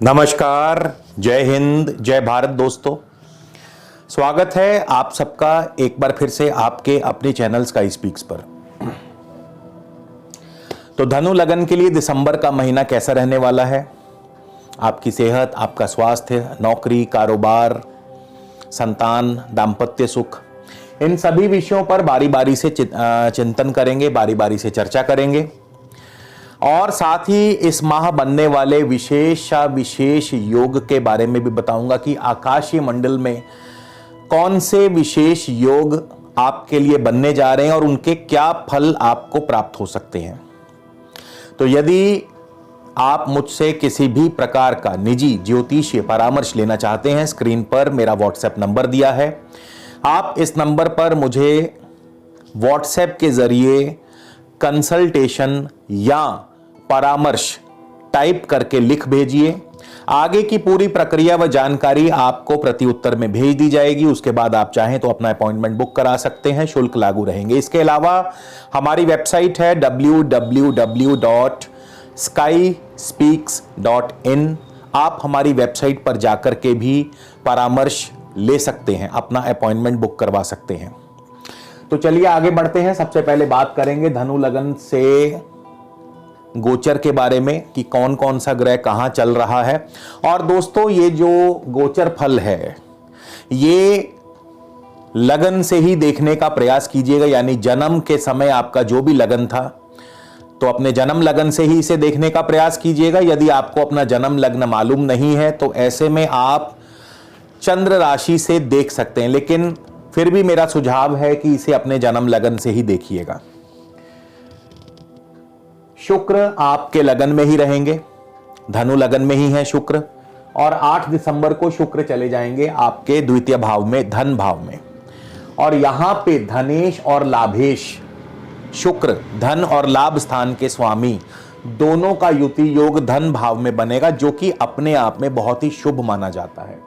नमस्कार, जय हिंद, जय भारत दोस्तों। स्वागत है आप सबका एक बार फिर से आपके अपने चैनल स्काई स्पीक्स पर। तो धनु लगन के लिए दिसंबर का महीना कैसा रहने वाला है? आपकी सेहत, आपका स्वास्थ्य, नौकरी, कारोबार, संतान, दाम्पत्य सुख, इन सभी विषयों पर बारी बारी से चिंतन करेंगे, बारी बारी से चर्चा करेंगे। और साथ ही इस माह बनने वाले विशेष योग के बारे में भी बताऊंगा कि आकाशीय मंडल में कौन से विशेष योग आपके लिए बनने जा रहे हैं और उनके क्या फल आपको प्राप्त हो सकते हैं। तो यदि आप मुझसे किसी भी प्रकार का निजी ज्योतिषीय परामर्श लेना चाहते हैं, स्क्रीन पर मेरा व्हाट्सएप नंबर दिया है। आप इस नंबर पर मुझे व्हाट्सएप के जरिए कंसल्टेशन या परामर्श टाइप करके लिख भेजिए। आगे की पूरी प्रक्रिया व जानकारी आपको प्रति उत्तर में भेज दी जाएगी। उसके बाद आप चाहें तो अपना अपॉइंटमेंट बुक करा सकते हैं, शुल्क लागू रहेंगे। इसके अलावा हमारी वेबसाइट है www.skyspeaks.in। आप हमारी वेबसाइट पर जाकर के भी परामर्श ले सकते हैं, अपना अपॉइंटमेंट बुक करवा सकते हैं। तो चलिए आगे बढ़ते हैं। सबसे पहले बात करेंगे धनु लगन से गोचर के बारे में कि कौन कौन सा ग्रह कहां चल रहा है। और दोस्तों, ये जो गोचर फल है ये लगन से ही देखने का प्रयास कीजिएगा, यानी जन्म के समय आपका जो भी लगन था तो अपने जन्म लगन से ही इसे देखने का प्रयास कीजिएगा। यदि आपको अपना जन्म लग्न मालूम नहीं है तो ऐसे में आप चंद्र राशि से देख सकते हैं, लेकिन फिर भी मेरा सुझाव है कि इसे अपने जन्म लगन से ही देखिएगा। शुक्र आपके लगन में ही रहेंगे, धनु लगन में ही है शुक्र, और 8 दिसंबर को शुक्र चले जाएंगे आपके द्वितीय भाव में, धन भाव में। और यहां पे धनेश और लाभेश, शुक्र धन और लाभ स्थान के स्वामी, दोनों का युति योग धन भाव में बनेगा, जो कि अपने आप में बहुत ही शुभ माना जाता है।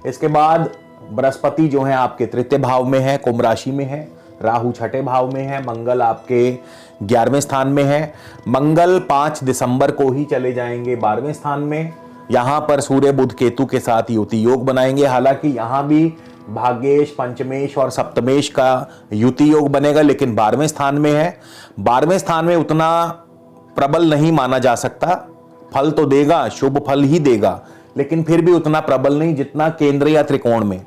इसके बाद बृहस्पति जो है आपके तृतीय भाव में है, कुंभ राशि में है, राहु छठे भाव में है, मंगल आपके 11वें स्थान में है। मंगल 5 दिसंबर को ही चले जाएंगे 12वें स्थान में। यहां पर सूर्य बुध केतु के साथ युति योग बनाएंगे। हालांकि यहां भी भाग्येश, पंचमेश और सप्तमेश का युति योग बनेगा, लेकिन 12वें स्थान में है। 12वें स्थान में उतना प्रबल नहीं माना जा सकता, फल तो देगा, शुभ फल ही देगा, लेकिन फिर भी उतना प्रबल नहीं जितना केंद्र या त्रिकोण में।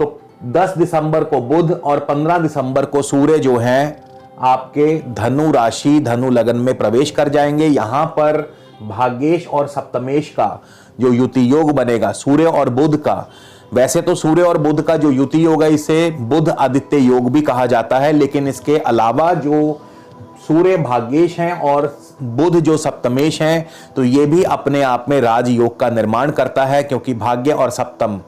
तो 10 दिसंबर को बुध और 15 दिसंबर को सूर्य जो हैं आपके धनु राशि, धनु लगन में प्रवेश कर जाएंगे। यहां पर भाग्येश और सप्तमेश का जो युति योग बनेगा, सूर्य और बुध का, वैसे तो सूर्य और बुध का जो युति योग है इसे बुध आदित्य योग भी कहा जाता है, लेकिन इसके अलावा जो सूर्य भाग्येश हैं और बुध जो सप्तमेश हैं, तो ये भी अपने आप में राजयोग का निर्माण करता है, क्योंकि भाग्य और सप्तम,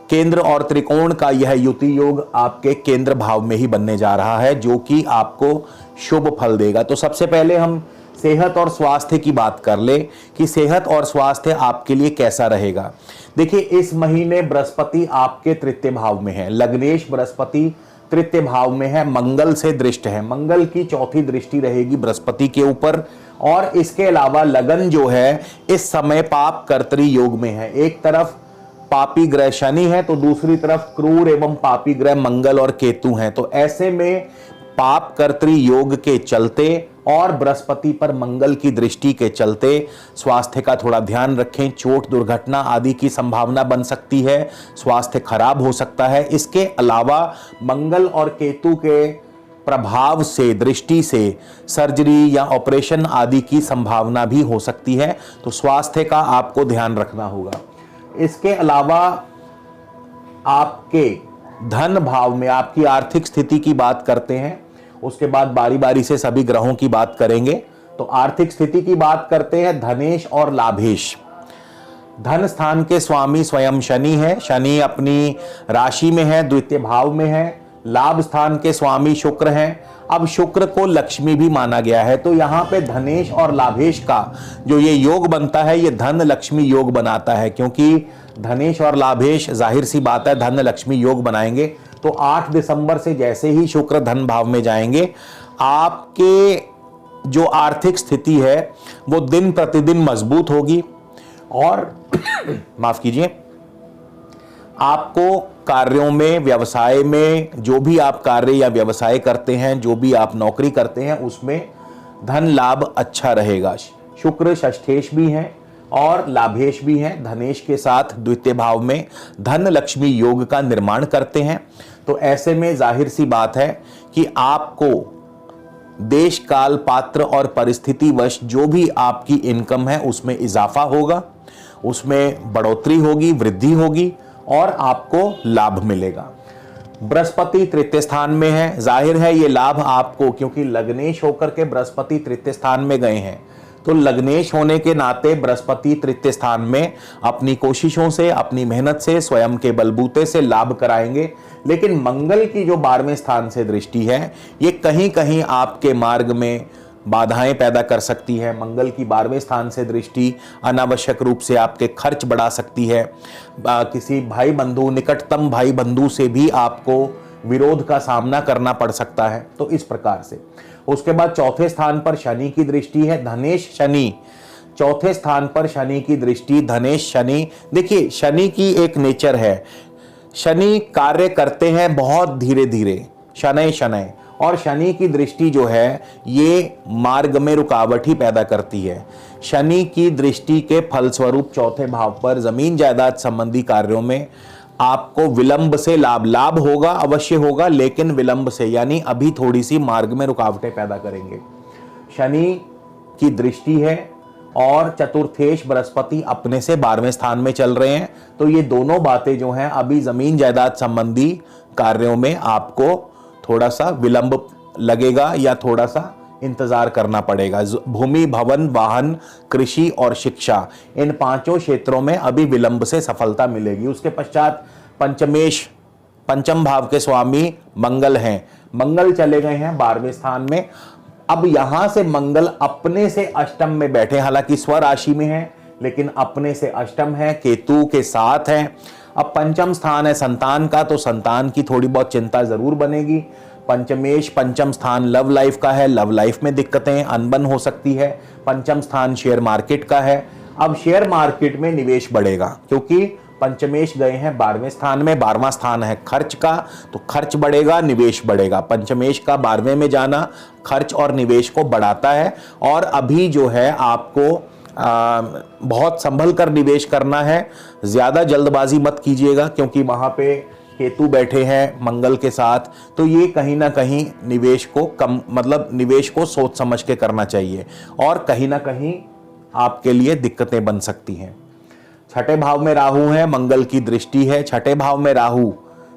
केंद्र और त्रिकोण का यह युति योग आपके केंद्र भाव में ही बनने जा रहा है, जो कि आपको शुभ फल देगा। तो सबसे पहले हम सेहत और स्वास्थ्य की बात कर ले कि सेहत और स्वास्थ्य आपके लिए कैसा रहेगा। देखिए, इस महीने बृहस्पति आपके तृतीय भाव में है, लग्नेश बृहस्पति तृतीय भाव में है, मंगल से दृष्ट है, मंगल की चौथी दृष्टि रहेगी बृहस्पति के ऊपर। और इसके अलावा लगन जो है इस समय पाप कर्तरी योग में है। एक तरफ पापी ग्रह शनि है तो दूसरी तरफ क्रूर एवं पापी ग्रह मंगल और केतु हैं। तो ऐसे में पाप कर्तरी योग के चलते और बृहस्पति पर मंगल की दृष्टि के चलते स्वास्थ्य का थोड़ा ध्यान रखें। चोट, दुर्घटना आदि की संभावना बन सकती है, स्वास्थ्य खराब हो सकता है। इसके अलावा मंगल और केतु के प्रभाव से, दृष्टि से सर्जरी या ऑपरेशन आदि की संभावना भी हो सकती है, तो स्वास्थ्य का आपको ध्यान रखना होगा। इसके अलावा आपके धन भाव में आपकी आर्थिक स्थिति की बात करते हैं, उसके बाद बारी बारी से सभी ग्रहों की बात करेंगे। तो आर्थिक स्थिति की बात करते हैं, धनेश और लाभेश। धन स्थान के स्वामी स्वयं शनि है, शनि अपनी राशि में है, द्वितीय भाव में है। लाभ स्थान के स्वामी शुक्र हैं। अब शुक्र को लक्ष्मी भी माना गया है, तो यहां पे धनेश और लाभेश का जो ये योग बनता है, ये धन लक्ष्मी योग बनाता है, क्योंकि धनेश और लाभेश जाहिर सी बात है धन लक्ष्मी योग बनाएंगे। तो 8 दिसंबर से जैसे ही शुक्र धन भाव में जाएंगे, आपके जो आर्थिक स्थिति है वो दिन प्रतिदिन मजबूत होगी और माफ कीजिए, आपको कार्यों में, व्यवसाय में, जो भी आप कार्य या व्यवसाय करते हैं, जो भी आप नौकरी करते हैं, उसमें धन लाभ अच्छा रहेगा। शुक्र षष्ठेश भी हैं और लाभेश भी हैं, धनेश के साथ द्वितीय भाव में धन लक्ष्मी योग का निर्माण करते हैं। तो ऐसे में जाहिर सी बात है कि आपको देश काल पात्र और परिस्थिति वश जो भी आपकी इनकम है उसमें इजाफा होगा, उसमें बढ़ोतरी होगी, वृद्धि होगी और आपको लाभ मिलेगा। बृहस्पति तृतीय स्थान में है, जाहिर है ये लाभ आपको, क्योंकि लग्नेश होकर के बृहस्पति तृतीय स्थान में गए हैं, तो लग्नेश होने के नाते बृहस्पति तृतीय स्थान में अपनी कोशिशों से, अपनी मेहनत से, स्वयं के बलबूते से लाभ कराएंगे। लेकिन मंगल की जो 12वें स्थान से दृष्टि है, ये कहीं कहीं आपके मार्ग में बाधाएं पैदा कर सकती है। मंगल की 12वें स्थान से दृष्टि अनावश्यक रूप से आपके खर्च बढ़ा सकती है। किसी भाई बंधु, निकटतम भाई बंधु से भी आपको विरोध का सामना करना पड़ सकता है। तो इस प्रकार से उसके बाद चौथे स्थान पर शनि की दृष्टि है, धनेश शनि। चौथे स्थान पर शनि की दृष्टि, धनेश शनि। देखिए शनि की एक नेचर है, शनि कार्य करते हैं बहुत धीरे धीरे, शनै शनै, और शनि की दृष्टि जो है ये मार्ग में रुकावट ही पैदा करती है। शनि की दृष्टि के फलस्वरूप चौथे भाव पर जमीन जायदाद संबंधी कार्यों में आपको विलंब से लाभ होगा, अवश्य होगा, लेकिन विलंब से, यानी अभी थोड़ी सी मार्ग में रुकावटें पैदा करेंगे। शनि की दृष्टि है और चतुर्थेश बृहस्पति अपने से 12वें स्थान में चल रहे हैं, तो ये दोनों बातें जो हैं अभी जमीन जायदाद संबंधी कार्यों में आपको थोड़ा सा विलंब लगेगा या थोड़ा सा इंतजार करना पड़ेगा। भूमि, भवन, वाहन, कृषि और शिक्षा, इन पांचों क्षेत्रों में अभी विलंब से सफलता मिलेगी। उसके पश्चात पंचमेश, पंचम भाव के स्वामी मंगल हैं, मंगल चले गए हैं 12वें स्थान में। अब यहां से मंगल अपने से अष्टम में बैठे, हालांकि स्वराशि में है लेकिन अपने से अष्टम है, केतु के साथ है। अब पंचम स्थान है संतान का, तो संतान की थोड़ी बहुत चिंता जरूर बनेगी। पंचमेश, पंचम स्थान लव लाइफ का है, लव लाइफ में दिक्कतें, अनबन हो सकती है। पंचम स्थान शेयर मार्केट का है, अब शेयर मार्केट में निवेश बढ़ेगा, क्योंकि पंचमेश गए हैं 12वें स्थान में, 12वां स्थान है खर्च का, तो खर्च बढ़ेगा, निवेश बढ़ेगा। पंचमेश का 12वें में जाना खर्च और निवेश को बढ़ाता है, और अभी जो है आपको बहुत संभल कर निवेश करना है, ज्यादा जल्दबाजी मत कीजिएगा, क्योंकि वहां पे केतु बैठे हैं मंगल के साथ, तो ये कहीं ना कहीं निवेश को कम, मतलब निवेश को सोच समझ के करना चाहिए, और कहीं ना कहीं आपके लिए दिक्कतें बन सकती हैं। छठे भाव में राहु है, मंगल की दृष्टि है। छठे भाव में राहु,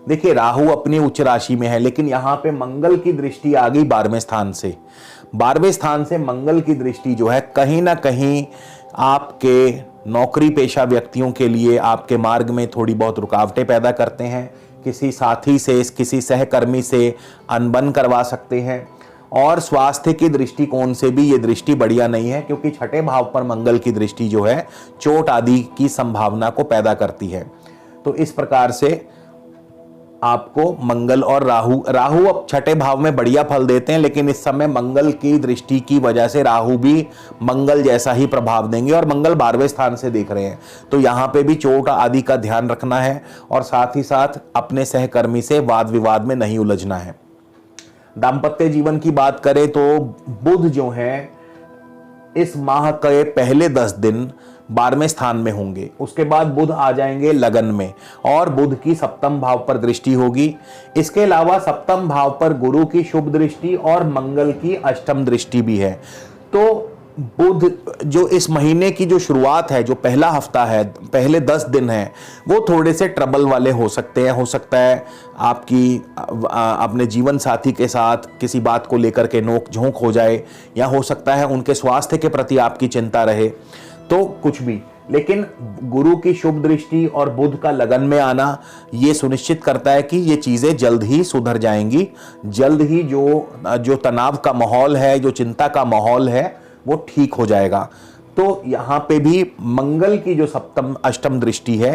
देखिए राहु अपनी उच्च राशि में है, लेकिन यहां पे मंगल की दृष्टि आ गई 12वें स्थान से। 12वें स्थान से मंगल की दृष्टि जो है कहीं ना कहीं आपके नौकरी पेशा व्यक्तियों के लिए आपके मार्ग में थोड़ी बहुत रुकावटें पैदा करते हैं। किसी साथी से, किसी सहकर्मी से अनबन करवा सकते हैं, और स्वास्थ्य की दृष्टिकोण से भी ये दृष्टि बढ़िया नहीं है, क्योंकि छठे भाव पर मंगल की दृष्टि जो है चोट आदि की संभावना को पैदा करती है। तो इस प्रकार से आपको मंगल और राहु अब छठे भाव में बढ़िया फल देते हैं, लेकिन इस समय मंगल की दृष्टि की वजह से राहु भी मंगल जैसा ही प्रभाव देंगे, और मंगल 12वें स्थान से देख रहे हैं, तो यहाँ पे भी चोट आदि का ध्यान रखना है, और साथ ही साथ अपने सहकर्मी से वाद विवाद में नहीं उलझना है। दाम्पत्य जीवन की बात करें तो बुध जो है इस माह के पहले 10 दिन 12वें स्थान में होंगे, उसके बाद बुध आ जाएंगे लगन में, और बुध की सप्तम भाव पर दृष्टि होगी। इसके अलावा सप्तम भाव पर गुरु की शुभ दृष्टि और मंगल की अष्टम दृष्टि भी है। तो बुध जो इस महीने की जो शुरुआत है, जो पहला हफ्ता है, पहले 10 दिन है, वो थोड़े से ट्रबल वाले हो सकते हैं। हो सकता है आपकी अपने जीवन साथी के साथ किसी बात को लेकर के नोक झोंक हो जाए, या हो सकता है उनके स्वास्थ्य के प्रति आपकी चिंता रहे, तो कुछ भी। लेकिन गुरु की शुभ दृष्टि और बुध का लगन में आना ये सुनिश्चित करता है कि ये चीजें जल्द ही सुधर जाएंगी, जल्द ही जो तनाव का माहौल है, जो चिंता का माहौल है, वो ठीक हो जाएगा। तो यहां पे भी मंगल की जो सप्तम अष्टम दृष्टि है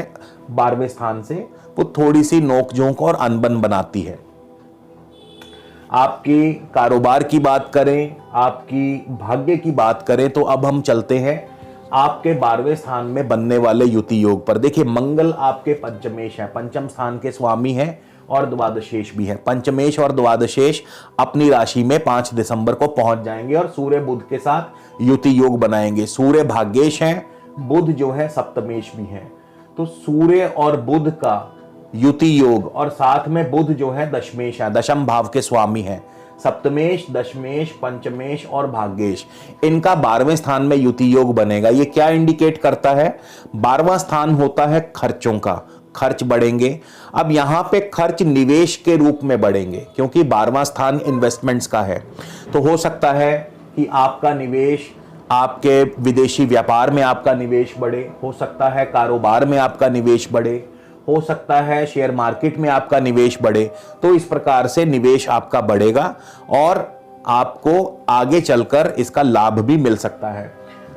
12वें स्थान से, वो थोड़ी सी नोकझोंक और अनबन बनाती है। आपकी कारोबार की बात करें, आपकी भाग्य की बात करें, तो अब हम चलते हैं आपके 12वें स्थान में बनने वाले युति योग पर। देखिए मंगल आपके पंचमेश है, पंचम स्थान के स्वामी है और द्वादशेष भी है। पंचमेश और द्वादशेष अपनी राशि में 5 दिसंबर को पहुंच जाएंगे और सूर्य बुध के साथ युति योग बनाएंगे। सूर्य भाग्येश है, बुध जो है सप्तमेश भी है। तो सूर्य और बुध का युति योग, और साथ में बुध जो है दशमेश है, दशम भाव के स्वामी है। सप्तमेश, दशमेश, पंचमेश और भाग्येश, इनका 12वें स्थान में युति योग बनेगा। ये क्या इंडिकेट करता है? 12वां स्थान होता है खर्चों का, खर्च बढ़ेंगे। अब यहां पे खर्च निवेश के रूप में बढ़ेंगे, क्योंकि 12वां स्थान इन्वेस्टमेंट्स का है। तो हो सकता है कि आपका निवेश, आपके विदेशी व्यापार में आपका निवेश बढ़े, हो सकता है कारोबार में आपका निवेश बढ़े, हो सकता है शेयर मार्केट में आपका निवेश बढ़े। तो इस प्रकार से निवेश आपका बढ़ेगा और आपको आगे चलकर इसका लाभ भी मिल सकता है।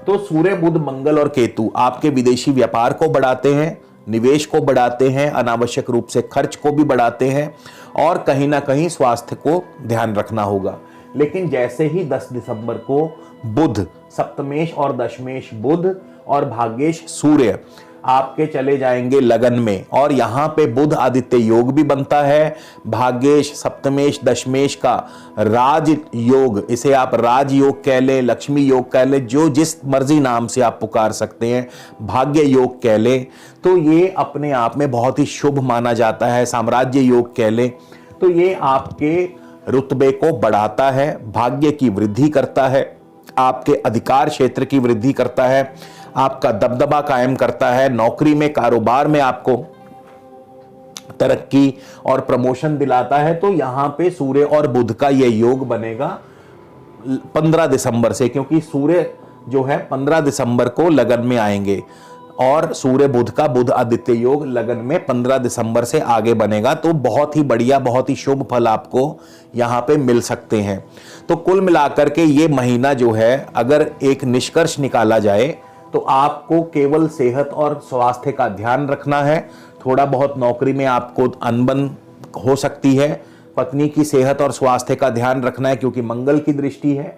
तो सूर्य, बुध, मंगल और केतु आपके विदेशी व्यापार को बढ़ाते हैं, निवेश को बढ़ाते हैं, अनावश्यक रूप से खर्च को भी बढ़ाते हैं, और कहीं ना कहीं स्वास्थ्य को ध्यान रखना होगा। लेकिन जैसे ही 10 दिसंबर को बुध, सप्तमेश और दशमेश बुध और भाग्येश सूर्य आपके चले जाएंगे लगन में, और यहां पे बुध आदित्य योग भी बनता है। भाग्येश, सप्तमेश, दशमेश का राज योग, इसे आप राज योग कह लें, लक्ष्मी योग कह लें, जो जिस मर्जी नाम से आप पुकार सकते हैं, भाग्य योग कह लें, तो ये अपने आप में बहुत ही शुभ माना जाता है। साम्राज्य योग कह लें, तो ये आपके रुतबे को बढ़ाता है, भाग्य की वृद्धि करता है, आपके अधिकार क्षेत्र की वृद्धि करता है, आपका दबदबा कायम करता है, नौकरी में, कारोबार में आपको तरक्की और प्रमोशन दिलाता है। तो यहां पे सूर्य और बुध का यह योग बनेगा 15 दिसंबर से, क्योंकि सूर्य जो है 15 दिसंबर को लगन में आएंगे, और सूर्य बुध का बुध आदित्य योग लगन में 15 दिसंबर से आगे बनेगा। तो बहुत ही बढ़िया, बहुत ही शुभ फल आपको यहां पे मिल सकते हैं। तो कुल मिलाकर के ये महीना जो है, अगर एक निष्कर्ष निकाला जाए तो आपको केवल सेहत और स्वास्थ्य का ध्यान रखना है। थोड़ा बहुत नौकरी में आपको अनबन हो सकती है, पत्नी की सेहत और स्वास्थ्य का ध्यान रखना है, क्योंकि मंगल की दृष्टि है।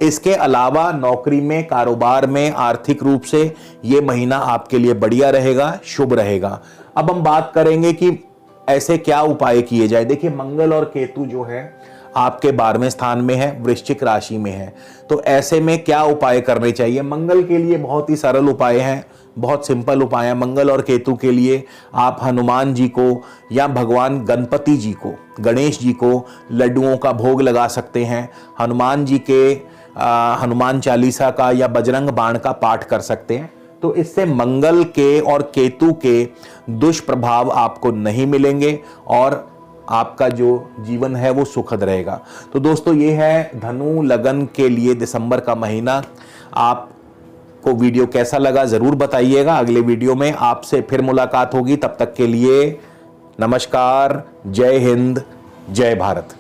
इसके अलावा नौकरी में, कारोबार में, आर्थिक रूप से ये महीना आपके लिए बढ़िया रहेगा, शुभ रहेगा। अब हम बात करेंगे कि ऐसे क्या उपाय किए जाए। देखिए मंगल और केतु जो है आपके 12वें स्थान में है, वृश्चिक राशि में है, तो ऐसे में क्या उपाय करने चाहिए? मंगल के लिए बहुत ही सरल उपाय हैं, बहुत सिंपल उपाय है। मंगल और केतु के लिए आप हनुमान जी को या भगवान गणपति जी को, गणेश जी को लड्डुओं का भोग लगा सकते हैं। हनुमान जी के हनुमान चालीसा का या बजरंग बाण का पाठ कर सकते हैं। तो इससे मंगल के और केतु के दुष्प्रभाव आपको नहीं मिलेंगे और आपका जो जीवन है वो सुखद रहेगा। तो दोस्तों ये है धनु लगन के लिए दिसंबर का महीना। आपको वीडियो कैसा लगा जरूर बताइएगा। अगले वीडियो में आपसे फिर मुलाकात होगी। तब तक के लिए नमस्कार, जय हिंद, जय भारत।